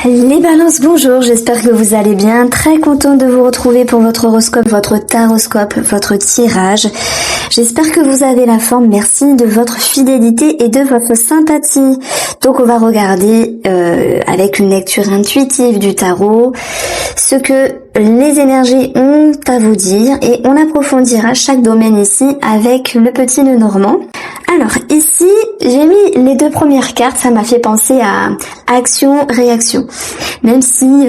Les balances, bonjour, j'espère que vous allez bien. Très contente de vous retrouver pour votre horoscope, votre taroscope, votre tirage. J'espère que vous avez la forme, merci de votre fidélité et de votre sympathie. Donc on va regarder avec une lecture intuitive du tarot ce que les énergies ont à vous dire et on approfondira chaque domaine ici avec le petit Lenormand. Alors ici, j'ai mis les deux premières cartes, ça m'a fait penser à action-réaction. Même si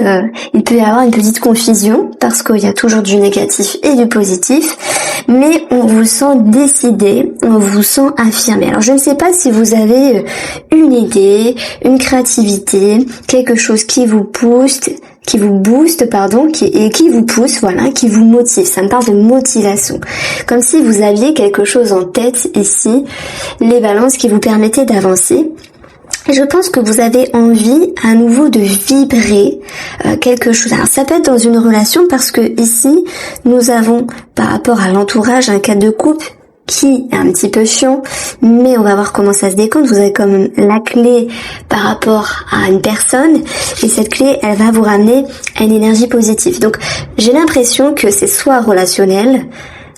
il peut y avoir une petite confusion parce qu'il y a toujours du négatif et du positif, mais on vous sent décidé, on vous sent affirmé. Alors je ne sais pas si vous avez une idée, une créativité, quelque chose qui vous pousse, qui vous booste, qui vous pousse, qui vous motive. Ça me parle de motivation. Comme si vous aviez quelque chose en tête ici, les balances qui vous permettaient d'avancer. Et je pense que vous avez envie à nouveau de vibrer quelque chose. Alors ça peut être dans une relation parce que ici, nous avons par rapport à l'entourage un cas de couple qui est un petit peu chiant, mais on va voir comment ça se décompte. Vous avez comme la clé par rapport à une personne, et cette clé, elle va vous ramener à une énergie positive. Donc, j'ai l'impression que c'est soit relationnel,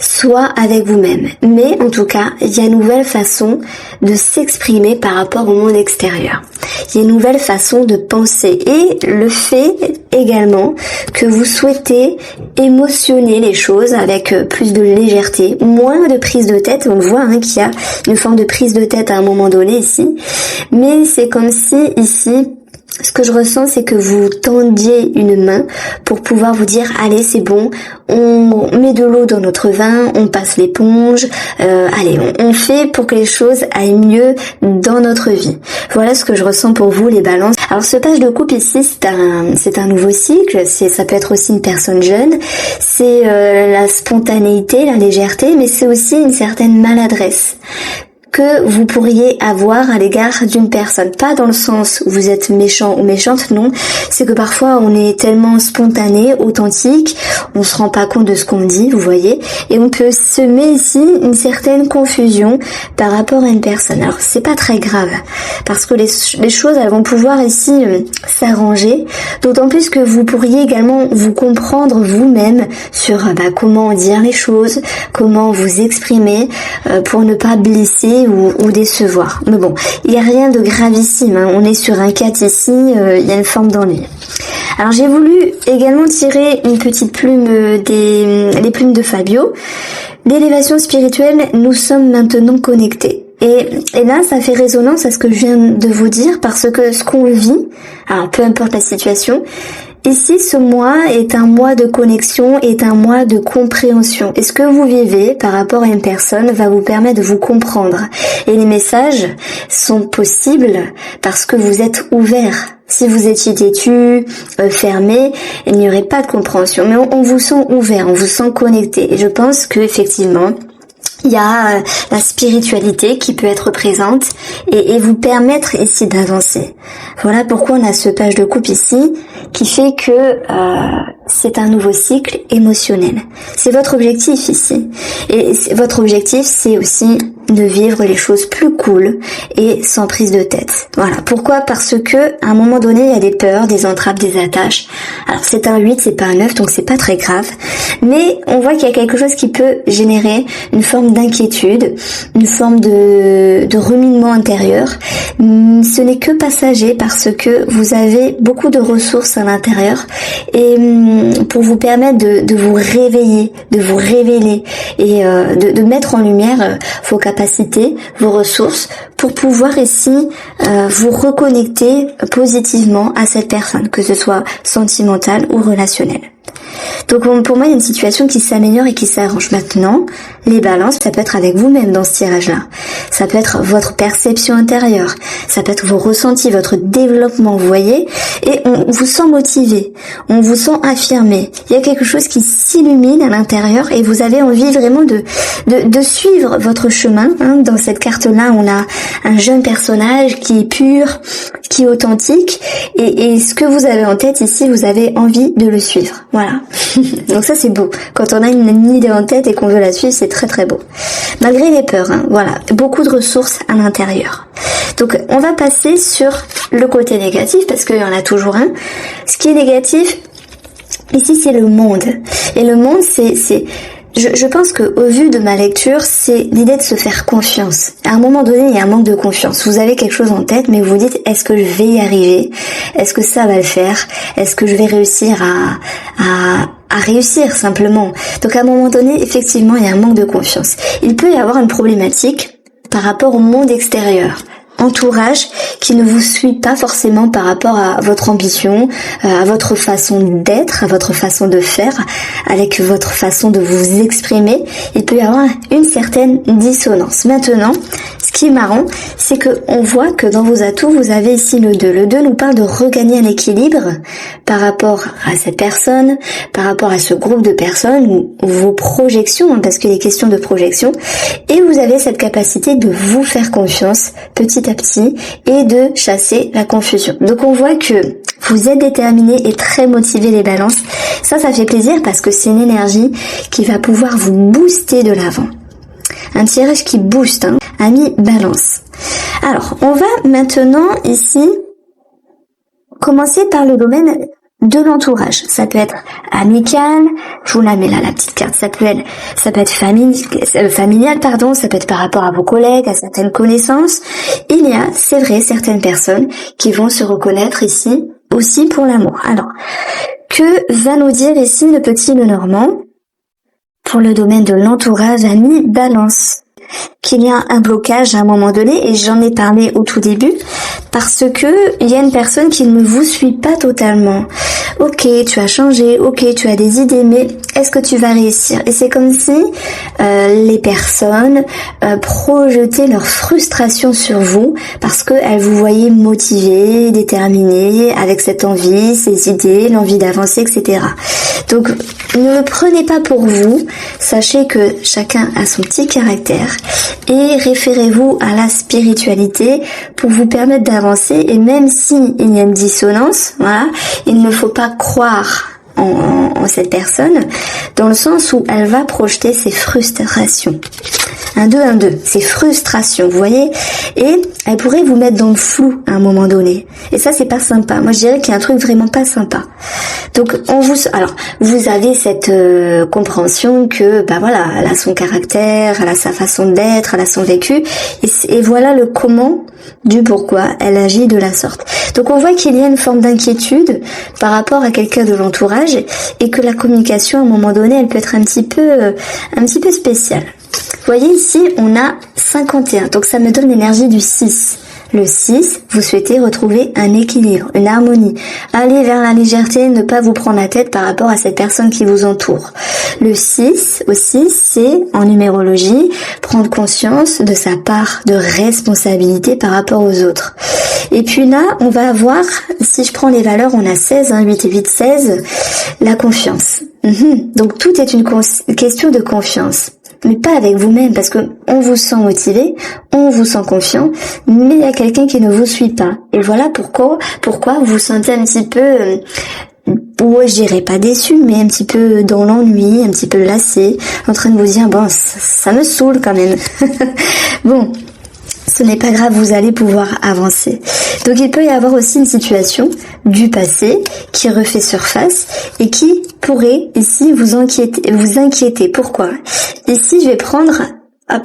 soit avec vous-même. Mais en tout cas, il y a une nouvelle façon de s'exprimer par rapport au monde extérieur. Il y a une nouvelle façon de penser. Et le fait également que vous souhaitez émotionner les choses avec plus de légèreté, moins de prise de tête. On voit qu'il y a une forme de prise de tête à un moment donné ici. Mais c'est comme si ici, ce que je ressens, c'est que vous tendiez une main pour pouvoir vous dire, allez, c'est bon, on met de l'eau dans notre vin, on passe l'éponge, allez, on fait pour que les choses aillent mieux dans notre vie. Voilà ce que je ressens pour vous, les balances. Alors, ce page de coupe ici, c'est un nouveau cycle, ça peut être aussi une personne jeune, c'est la spontanéité, la légèreté, mais c'est aussi une certaine maladresse que vous pourriez avoir à l'égard d'une personne. Pas dans le sens où vous êtes méchant ou méchante, non. C'est que parfois on est tellement spontané, authentique, on se rend pas compte de ce qu'on dit, vous voyez, et on peut semer ici une certaine confusion par rapport à une personne. Alors c'est pas très grave, parce que les choses elles vont pouvoir ici s'arranger, d'autant plus que vous pourriez également vous comprendre vous-même sur comment dire les choses, comment vous exprimer pour ne pas blesser ou décevoir. Mais bon, il n'y a rien de gravissime, on est sur un 4 ici, il y a une forme d'ennui. Alors j'ai voulu également tirer une petite plume les plumes de Fabio. L'élévation spirituelle, nous sommes maintenant connectés. Et là, ça fait résonance à ce que je viens de vous dire, parce que ce qu'on vit, alors peu importe la situation, ici, ce mois est un mois de connexion, est un mois de compréhension. Et ce que vous vivez par rapport à une personne va vous permettre de vous comprendre. Et les messages sont possibles parce que vous êtes ouvert. Si vous étiez têtu, fermé, il n'y aurait pas de compréhension. Mais on vous sent ouvert, on vous sent connecté. Et je pense que effectivement, il y a la spiritualité qui peut être présente et vous permettre ici d'avancer. Voilà pourquoi on a ce page de coupe ici qui fait que c'est un nouveau cycle émotionnel. C'est votre objectif ici. Et votre objectif, c'est aussi de vivre les choses plus cool et sans prise de tête. Voilà. Pourquoi? Parce que à un moment donné, il y a des peurs, des entraves, des attaches. Alors c'est un 8, c'est pas un 9, donc c'est pas très grave. Mais on voit qu'il y a quelque chose qui peut générer une forme d'inquiétude, une forme de reminement intérieur. Ce n'est que passager parce que vous avez beaucoup de ressources à l'intérieur et pour vous permettre de vous réveiller, de vous révéler et de mettre en lumière vos capacités, vos ressources pour pouvoir ici vous reconnecter positivement à cette personne, que ce soit sentimentale ou relationnelle. Donc pour moi, il y a une situation qui s'améliore et qui s'arrange. Maintenant, les balances, ça peut être avec vous-même dans ce tirage-là. Ça peut être votre perception intérieure. Ça peut être vos ressentis, votre développement, vous voyez. Et on vous sent motivé. On vous sent affirmé. Il y a quelque chose qui s'illumine à l'intérieur et vous avez envie vraiment de suivre votre chemin. Dans cette carte-là, on a un jeune personnage qui est pur, qui est authentique et ce que vous avez en tête ici, vous avez envie de le suivre. Voilà. Donc ça c'est beau. Quand on a une idée en tête et qu'on veut la suivre, c'est très très beau. Malgré les peurs, hein, voilà. Beaucoup de ressources à l'intérieur. Donc on va passer sur le côté négatif parce qu'il y en a toujours un. Ce qui est négatif, ici c'est le monde. Et le monde je pense que au vu de ma lecture, c'est l'idée de se faire confiance. À un moment donné, il y a un manque de confiance. Vous avez quelque chose en tête, mais vous vous dites, est-ce que je vais y arriver? Est-ce que ça va le faire? Est-ce que je vais réussir à réussir simplement? Donc à un moment donné, effectivement, il y a un manque de confiance. Il peut y avoir une problématique par rapport au monde extérieur. Entourage qui ne vous suit pas forcément par rapport à votre ambition, à votre façon d'être, à votre façon de faire, avec votre façon de vous exprimer. Il peut y avoir une certaine dissonance. Maintenant, ce qui est marrant, c'est que on voit que dans vos atouts, vous avez ici le 2. Le 2 nous parle de regagner un équilibre par rapport à cette personne, par rapport à ce groupe de personnes, ou vos projections, parce qu'il est question de projection. Et vous avez cette capacité de vous faire confiance petit à petit et de chasser la confusion. Donc on voit que vous êtes déterminés et très motivés les balances. Ça fait plaisir parce que c'est une énergie qui va pouvoir vous booster de l'avant. Un tirage qui booste, hein. Ami balance. Alors, on va maintenant ici commencer par le domaine de l'entourage. Ça peut être amical, je vous la mets là la petite carte, ça peut être familial, ça peut être par rapport à vos collègues, à certaines connaissances. Il y a, c'est vrai, certaines personnes qui vont se reconnaître ici aussi pour l'amour. Alors, que va nous dire ici le petit Lenormand pour le domaine de l'entourage, ami balance? Qu'il y a un blocage à un moment donné, et j'en ai parlé au tout début, parce que il y a une personne qui ne vous suit pas totalement. Ok, tu as changé, ok, tu as des idées, mais est-ce que tu vas réussir? Et c'est comme si les personnes projetaient leur frustration sur vous, parce qu'elles vous voyaient motivé, déterminé, avec cette envie, ces idées, l'envie d'avancer, etc. Donc, ne le prenez pas pour vous, sachez que chacun a son petit caractère, et référez-vous à la spiritualité pour vous permettre d'avancer. Et même si il y a une dissonance, voilà, il ne faut pas croire en cette personne, dans le sens où elle va projeter ses frustrations. 1, 2, ses frustrations, vous voyez, et elle pourrait vous mettre dans le flou à un moment donné. Et ça, c'est pas sympa. Moi, je dirais qu'il y a un truc vraiment pas sympa. Donc, vous avez cette compréhension que, bah voilà, elle a son caractère, elle a sa façon d'être, elle a son vécu, et voilà le comment du pourquoi elle agit de la sorte. Donc, on voit qu'il y a une forme d'inquiétude par rapport à quelqu'un de l'entourage, et que la communication, à un moment donné, elle peut être un petit peu spéciale. Vous voyez ici, on a 51, donc ça me donne l'énergie du 6. Le 6, vous souhaitez retrouver un équilibre, une harmonie. Aller vers la légèreté, ne pas vous prendre la tête par rapport à cette personne qui vous entoure. Le 6 aussi, c'est en numérologie, prendre conscience de sa part de responsabilité par rapport aux autres. Et puis là, on va avoir, si je prends les valeurs, on a 16, 8 et 8, 16, la confiance. Donc tout est une question de confiance. Mais pas avec vous-même, parce que on vous sent motivé, on vous sent confiant, mais il y a quelqu'un qui ne vous suit pas. Et voilà pourquoi vous vous sentez un petit peu, je dirais pas déçu, mais un petit peu dans l'ennui, un petit peu lassé, en train de vous dire, bon, ça me saoule quand même. Bon, ce n'est pas grave, vous allez pouvoir avancer. Donc il peut y avoir aussi une situation du passé qui refait surface et qui pourrait ici vous inquiéter. Pourquoi? Ici je vais prendre,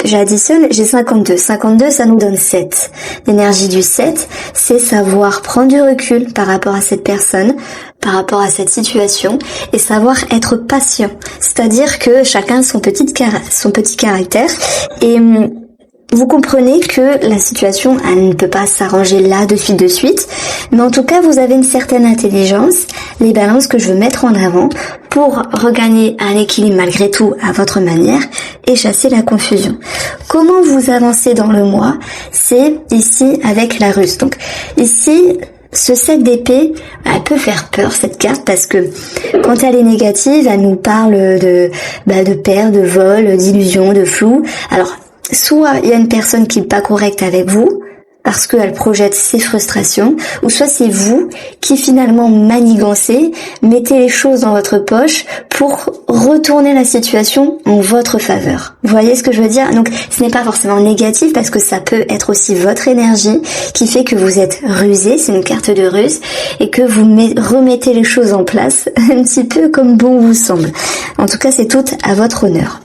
j'additionne, j'ai 52. 52, ça nous donne 7. L'énergie du 7, c'est savoir prendre du recul par rapport à cette personne, par rapport à cette situation, et savoir être patient. C'est-à-dire que chacun son petit caractère, et vous comprenez que la situation, elle ne peut pas s'arranger là de suite, mais en tout cas, vous avez une certaine intelligence, les balances que je veux mettre en avant pour regagner un équilibre malgré tout à votre manière et chasser la confusion. Comment vous avancez dans le mois? C'est ici avec la ruse. Donc ici, ce 7 d'épée, elle peut faire peur cette carte parce que quand elle est négative, elle nous parle de perte, de vol, d'illusion, de flou. Alors, soit il y a une personne qui n'est pas correcte avec vous, parce qu'elle projette ses frustrations, ou soit c'est vous qui finalement manigancez, mettez les choses dans votre poche pour retourner la situation en votre faveur. Vous voyez ce que je veux dire? Donc ce n'est pas forcément négatif parce que ça peut être aussi votre énergie qui fait que vous êtes rusé, c'est une carte de ruse, et que vous remettez les choses en place un petit peu comme bon vous semble. En tout cas, c'est tout à votre honneur.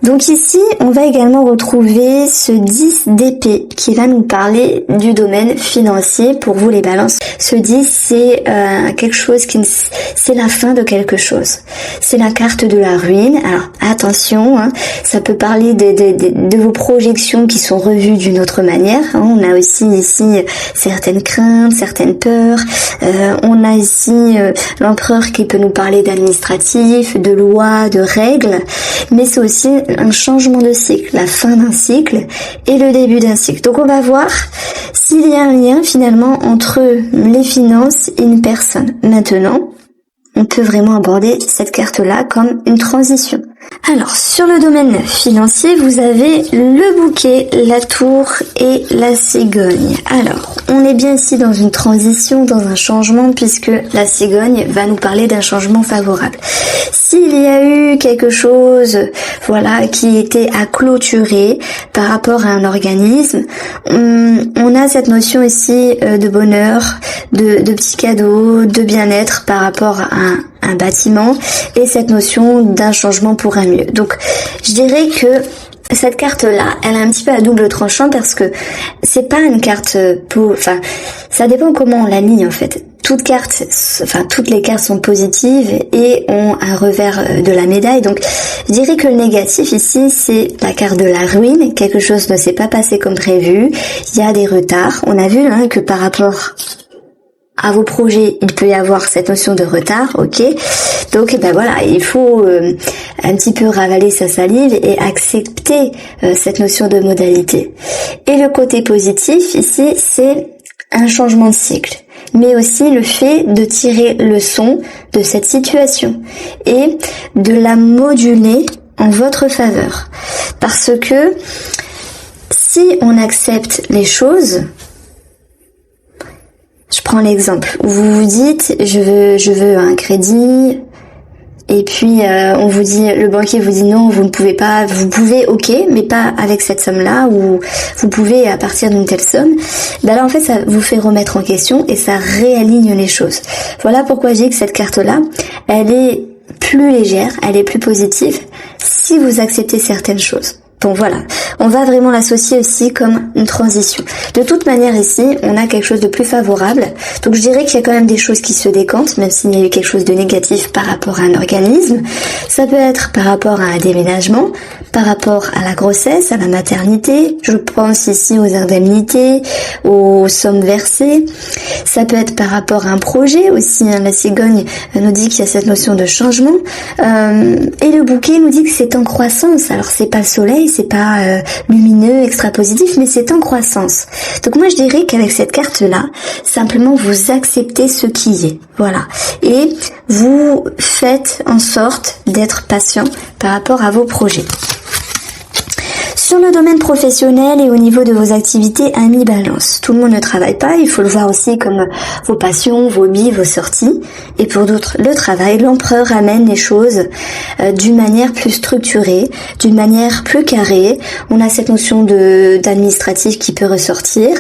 Donc ici, on va également retrouver ce 10 d'épée qui va nous parler du domaine financier pour vous les balances. Ce 10, c'est quelque chose c'est la fin de quelque chose. C'est la carte de la ruine. Alors attention, hein, ça peut parler de vos projections qui sont revues d'une autre manière. Hein. On a aussi ici certaines craintes, certaines peurs. On a ici l'empereur qui peut nous parler d'administratif, de lois, de règles. Mais c'est aussi un changement de cycle, la fin d'un cycle et le début d'un cycle. Donc on va voir s'il y a un lien finalement entre les finances et une personne. Maintenant, on peut vraiment aborder cette carte-là comme une transition. Alors, sur le domaine financier, vous avez le bouquet, la tour et la cigogne. Alors, on est bien ici dans une transition, dans un changement, puisque la cigogne va nous parler d'un changement favorable. S'il y a eu quelque chose, voilà, qui était à clôturer par rapport à un organisme, on a cette notion ici de bonheur, de petits cadeaux, de bien-être par rapport à un bâtiment et cette notion d'un changement pour un mieux. Donc je dirais que cette carte-là, elle est un petit peu à double tranchant parce que c'est pas une carte ça dépend comment on la lit en fait. Toutes les cartes sont positives et ont un revers de la médaille. Donc, je dirais que le négatif ici, c'est la carte de la ruine. Quelque chose ne s'est pas passé comme prévu. Il y a des retards. On a vu que par rapport à vos projets, il peut y avoir cette notion de retard, ok. Donc voilà, il faut un petit peu ravaler sa salive et accepter cette notion de modalité. Et le côté positif ici, c'est un changement de cycle, mais aussi le fait de tirer leçon de cette situation et de la moduler en votre faveur. Parce que si on accepte les choses, je prends l'exemple où vous vous dites je veux un crédit et puis on vous dit, le banquier vous dit non, vous ne pouvez pas, vous pouvez ok, mais pas avec cette somme-là, ou vous pouvez à partir d'une telle somme. Là en fait ça vous fait remettre en question et ça réaligne les choses. Voilà pourquoi je dis que cette carte-là, elle est plus légère, elle est plus positive si vous acceptez certaines choses. Donc voilà, on va vraiment l'associer aussi comme une transition. De toute manière ici, on a quelque chose de plus favorable. Donc je dirais qu'il y a quand même des choses qui se décantent, même s'il y a eu quelque chose de négatif par rapport à un organisme. Ça peut être par rapport à un déménagement, par rapport à la grossesse, à la maternité. Je pense ici aux indemnités, aux sommes versées. Ça peut être par rapport à un projet aussi. La cigogne nous dit qu'il y a cette notion de changement. Et le bouquet nous dit que c'est en croissance. Alors c'est pas le soleil, c'est pas lumineux, extra positif, mais c'est en croissance. Donc moi je dirais qu'avec cette carte-là, simplement vous acceptez ce qui est. Voilà. Et vous faites en sorte d'être patient par rapport à vos projets. Sur le domaine professionnel et au niveau de vos activités, ami balance. Tout le monde ne travaille pas, il faut le voir aussi comme vos passions, vos hobbies, vos sorties. Et pour d'autres, le travail, l'empereur amène les choses d'une manière plus structurée, d'une manière plus carrée. On a cette notion d'administratif qui peut ressortir.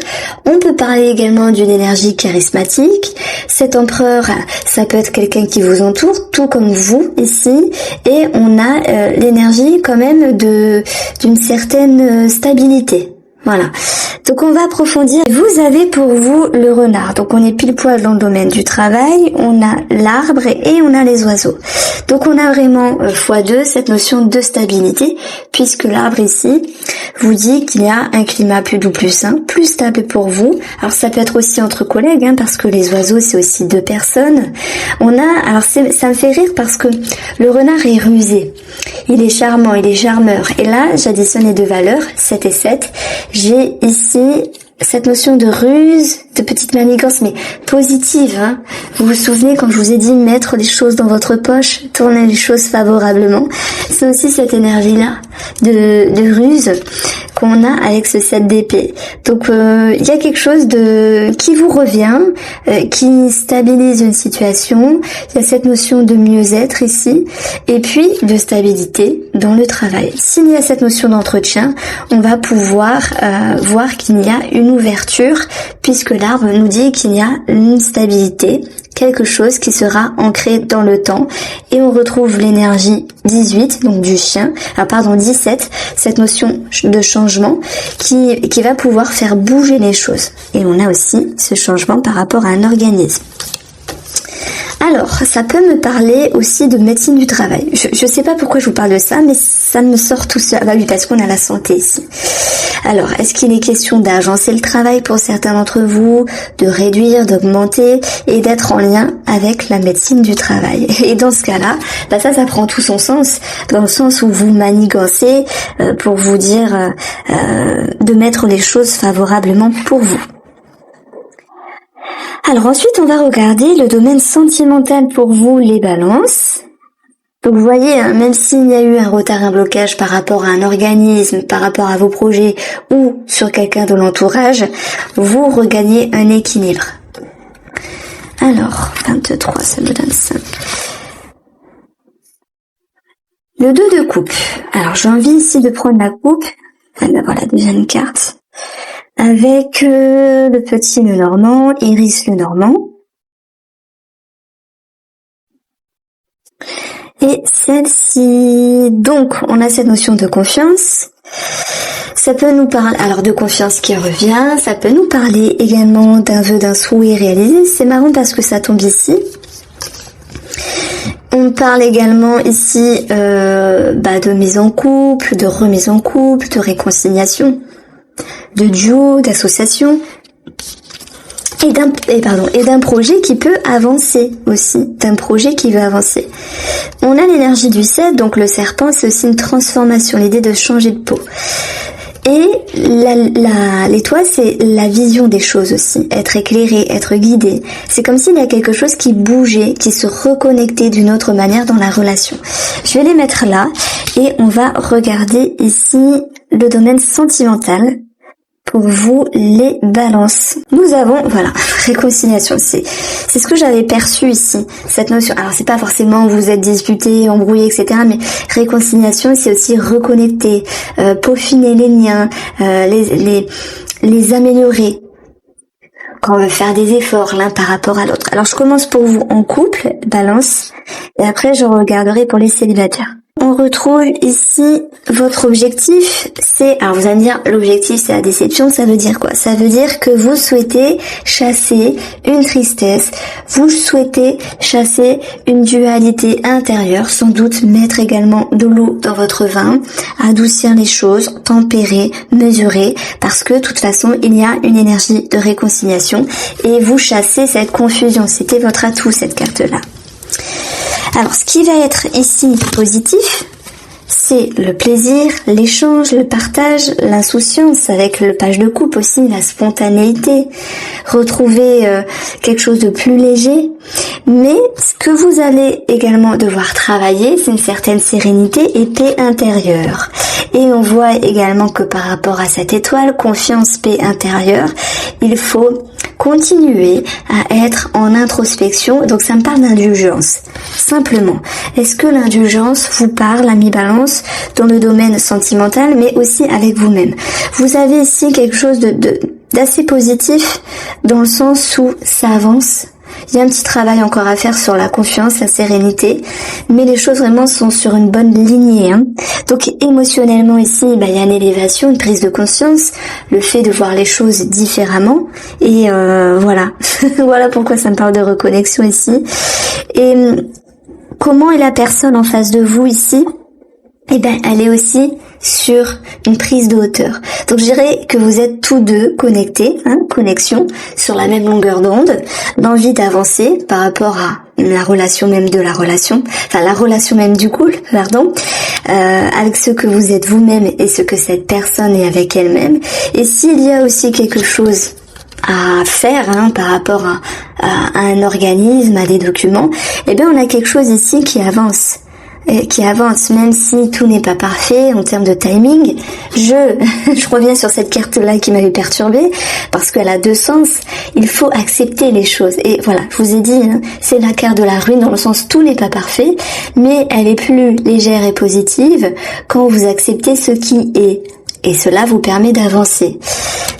On peut parler également d'une énergie charismatique. Cet empereur, ça peut être quelqu'un qui vous entoure, tout comme vous ici. Et on a l'énergie quand même d'une certaine stabilité. Voilà. Donc on va approfondir. Vous avez pour vous le renard. Donc on est pile poil dans le domaine du travail. On a l'arbre et on a les oiseaux. Donc on a vraiment x2 cette notion de stabilité, puisque l'arbre ici vous dit qu'il y a un climat plus doux, plus sain, plus stable pour vous. Alors ça peut être aussi entre collègues, parce que les oiseaux c'est aussi 2 personnes. Ça me fait rire parce que le renard est rusé. Il est charmant, il est charmeur. Et là, j'additionne les 2 valeurs, 7 et 7. J'ai ici cette notion de ruse, de petite manigance, mais positive. Vous vous souvenez quand je vous ai dit mettre les choses dans votre poche, tourner les choses favorablement. C'est aussi cette énergie-là de ruse qu'on a avec ce 7 d'épée. Donc il y a quelque chose qui vous revient, qui stabilise une situation. Il y a cette notion de mieux-être ici, et puis de stabilité dans le travail. S'il y a cette notion d'entretien, on va pouvoir voir qu'il y a une ouverture, puisque l'arbre nous dit qu'il y a une stabilité, quelque chose qui sera ancré dans le temps, et on retrouve l'énergie 18, donc du chien, 17, cette notion de changement qui va pouvoir faire bouger les choses. Et on a aussi ce changement par rapport à un organisme. Alors, ça peut me parler aussi de médecine du travail. Je sais pas pourquoi je vous parle de ça, mais ça me sort tout seul. Ah bah oui, parce qu'on a la santé ici. Alors, est-ce qu'il est question d'agencer le travail pour certains d'entre vous, de réduire, d'augmenter et d'être en lien avec la médecine du travail? Et dans ce cas-là, bah ça prend tout son sens, dans le sens où vous manigancez pour vous dire de mettre les choses favorablement pour vous. Alors ensuite, on va regarder le domaine sentimental pour vous, les balances. Donc vous voyez, même s'il y a eu un retard, un blocage par rapport à un organisme, par rapport à vos projets ou sur quelqu'un de l'entourage, vous regagnez un équilibre. Alors, 23, ça me donne ça. Le 2 de coupe. Alors j'ai envie ici de prendre la coupe. Voilà, deuxième carte. Avec le petit Lenormand, Iris Lenormand. Et celle-ci, donc on a cette notion de confiance. Ça peut nous parler, alors de confiance qui revient, ça peut nous parler également d'un vœu, d'un souhait réalisé. C'est marrant parce que ça tombe ici. On parle également ici de mise en couple, de remise en couple, de réconciliation, de duo, d'association, et d'un projet qui peut avancer aussi, d'un projet qui veut avancer. On a l'énergie du 7, donc le serpent, c'est aussi une transformation, l'idée de changer de peau. Et l'étoile, c'est la vision des choses aussi, être éclairé, être guidé. C'est comme s'il y a quelque chose qui bougeait, qui se reconnectait d'une autre manière dans la relation. Je vais les mettre là et on va regarder ici le domaine sentimental. Pour vous, les balances. Nous avons, voilà, réconciliation. C'est ce que j'avais perçu ici, cette notion. Alors, c'est pas forcément vous êtes disputés, embrouillés, etc. Mais réconciliation, c'est aussi reconnecter, peaufiner les liens, les améliorer. Quand on veut faire des efforts l'un par rapport à l'autre. Alors, je commence pour vous en couple, balance. Et après, je regarderai pour les célibataires. On retrouve ici votre objectif, alors vous allez me dire, l'objectif c'est la déception, ça veut dire quoi? Ça veut dire que vous souhaitez chasser une tristesse, vous souhaitez chasser une dualité intérieure, sans doute mettre également de l'eau dans votre vin, adoucir les choses, tempérer, mesurer, parce que de toute façon il y a une énergie de réconciliation et vous chassez cette confusion, c'était votre atout cette carte-là. Alors, ce qui va être ici positif, c'est le plaisir, l'échange, le partage, l'insouciance avec le page de coupe aussi, la spontanéité, retrouver quelque chose de plus léger. Mais ce que vous allez également devoir travailler, c'est une certaine sérénité et paix intérieure. Et on voit également que par rapport à cette étoile, confiance, paix intérieure, il faut continuer à être en introspection. Donc ça me parle d'indulgence. Simplement, est-ce que l'indulgence vous parle, ami Balance, dans le domaine sentimental, mais aussi avec vous-même? Vous avez ici quelque chose d'assez positif, dans le sens où ça avance. Il y a un petit travail encore à faire sur la confiance, la sérénité, mais les choses vraiment sont sur une bonne lignée. Donc émotionnellement ici, il y a une élévation, une prise de conscience, le fait de voir les choses différemment, et voilà. Voilà pourquoi ça me parle de reconnexion ici. Et comment est la personne en face de vous ici? Elle est aussi sur une prise de hauteur. Donc je dirais que vous êtes tous deux connectés, connexion, sur la même longueur d'onde, l'envie d'avancer par rapport à la relation même de la relation, enfin la relation même du couple, avec ce que vous êtes vous-même et ce que cette personne est avec elle-même. Et s'il y a aussi quelque chose à faire par rapport à un organisme, à des documents, on a quelque chose ici qui avance. qui avance, même si tout n'est pas parfait en termes de timing. Je reviens sur cette carte-là qui m'avait perturbée, parce qu'elle a deux sens. Il faut accepter les choses. Et voilà, je vous ai dit, hein, c'est la carte de la ruine, dans le sens tout n'est pas parfait, mais elle est plus légère et positive quand vous acceptez ce qui est. Et cela vous permet d'avancer.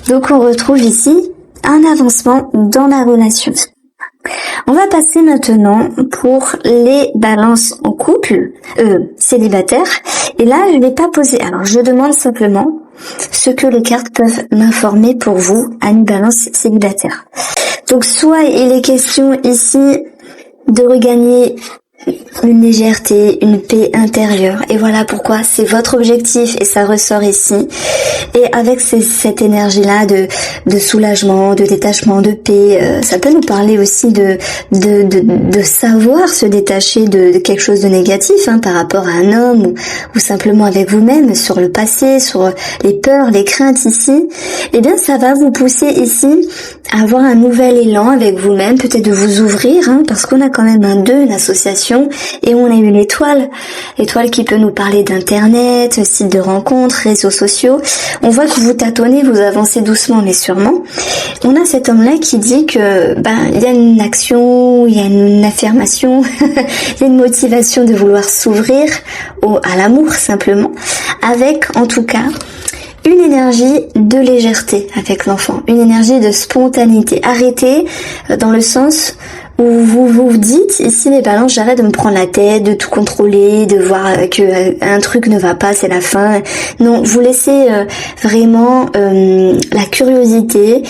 Donc on retrouve ici un avancement dans la relation. On va passer maintenant pour les balances en couple, célibataires. Et là, je n'ai pas posé. Alors, je demande simplement ce que les cartes peuvent m'informer pour vous à une balance célibataire. Donc, soit il est question ici de regagner une légèreté, une paix intérieure. Et voilà pourquoi c'est votre objectif et ça ressort ici. Et avec cette énergie-là de soulagement, de détachement, de paix, ça peut nous parler aussi de savoir se détacher de quelque chose de négatif, hein, par rapport à un homme ou simplement avec vous-même, sur le passé, sur les peurs, les craintes ici. Eh bien, ça va vous pousser ici à avoir un nouvel élan avec vous-même, peut-être de vous ouvrir, hein, parce qu'on a quand même un 2, une association, et on a eu l'étoile qui peut nous parler d'internet, site de rencontres, réseaux sociaux. On voit que vous tâtonnez, vous avancez doucement mais sûrement. On a cet homme-là qui dit que il y a une action, il y a une affirmation, il y a une motivation de vouloir s'ouvrir à l'amour simplement, avec en tout cas une énergie de légèreté avec l'enfant, une énergie de spontanéité. Arrêtez dans le sens où vous vous dites, ici les balances, j'arrête de me prendre la tête, de tout contrôler, de voir que un truc ne va pas, c'est la fin. Non, vous laissez vraiment la curiosité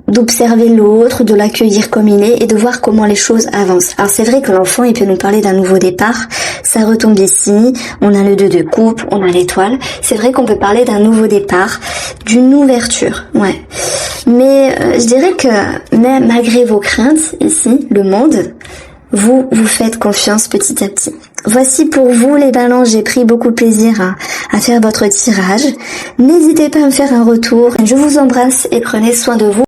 d'observer l'autre, de l'accueillir comme il est et de voir comment les choses avancent. Alors c'est vrai que l'enfant, il peut nous parler d'un nouveau départ, ça retombe ici, on a le 2 de coupe, on a l'étoile. C'est vrai qu'on peut parler d'un nouveau départ, d'une ouverture, ouais. Mais je dirais que même malgré vos craintes, ici, le monde, vous faites confiance petit à petit. Voici pour vous les balances, j'ai pris beaucoup de plaisir à faire votre tirage. N'hésitez pas à me faire un retour. Je vous embrasse et prenez soin de vous.